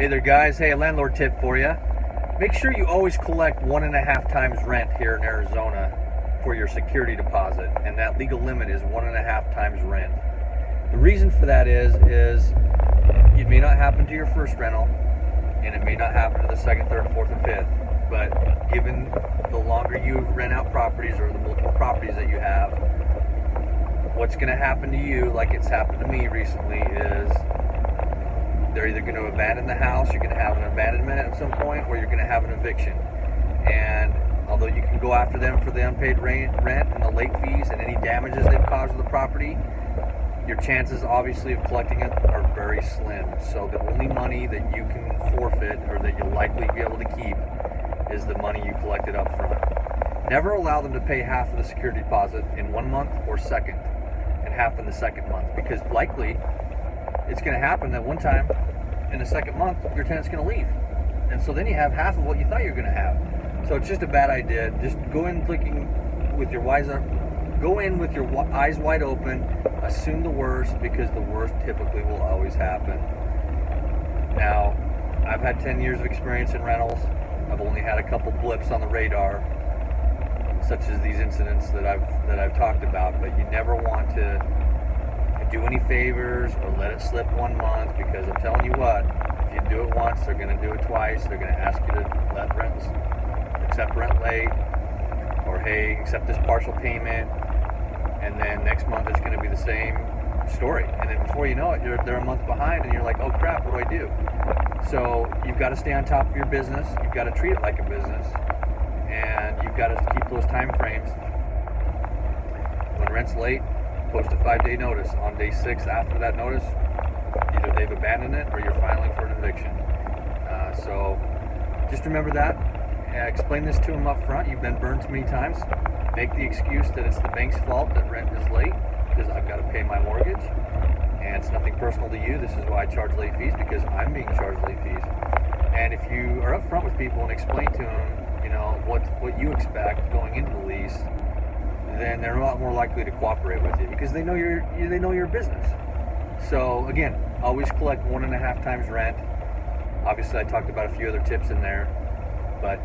Hey there, guys. Hey, a landlord tip for you. Make sure you always collect 1.5 times rent here in Arizona for your security deposit, and that legal limit is 1.5 times rent. The reason for that is it may not happen to your first rental, and it may not happen to the second, third, fourth, and fifth. But given the longer you rent out properties or the multiple properties that you have, what's going to happen to you, like it's happened to me recently, is they're either going to abandon the house, you're going to have an abandonment at some point, or you're going to have an eviction. And although you can go after them for the unpaid rent and the late fees and any damages they've caused to the property, your chances obviously of collecting it are very slim. So the only money that you can forfeit or that you'll likely be able to keep is the money you collected up front. Never allow them to pay half of the security deposit in 1 month or second, and half in the second month, because likely it's going to happen that one time in the second month your tenant's going to leave, and so then you have half of what you thought you were going to have. So it's just a bad idea. Just go in with your eyes wide open, assume the worst, because the worst typically will always happen. Now, I've had 10 years of experience in rentals. I've only had a couple blips on the radar, such as these incidents that I've talked about, but you never want to do any favors or let it slip 1 month, because I'm telling you what, if you do it once, they're going to do it twice. They're going to ask you to accept rent late, or hey, accept this partial payment, and then next month it's going to be the same story, and then before you know it, they're a month behind, and you're like, oh crap, what do I do? So you've got to stay on top of your business. You've got to treat it like a business, and you've got to keep those time frames. When rent's late, post a 5-day notice. On day 6 after that notice, either they've abandoned it or you're filing for an eviction. So just remember that. Explain this to them up front. You've been burned too many times. Make the excuse that it's the bank's fault that rent is late because I've got to pay my mortgage, and it's nothing personal to you. This is why I charge late fees, because I'm being charged late fees. And if you are upfront with people and explain to them, what you expect going into the lease, then they're a lot more likely to cooperate with you, because they know your business. So again, always collect 1.5 times rent. Obviously, I talked about a few other tips in there, but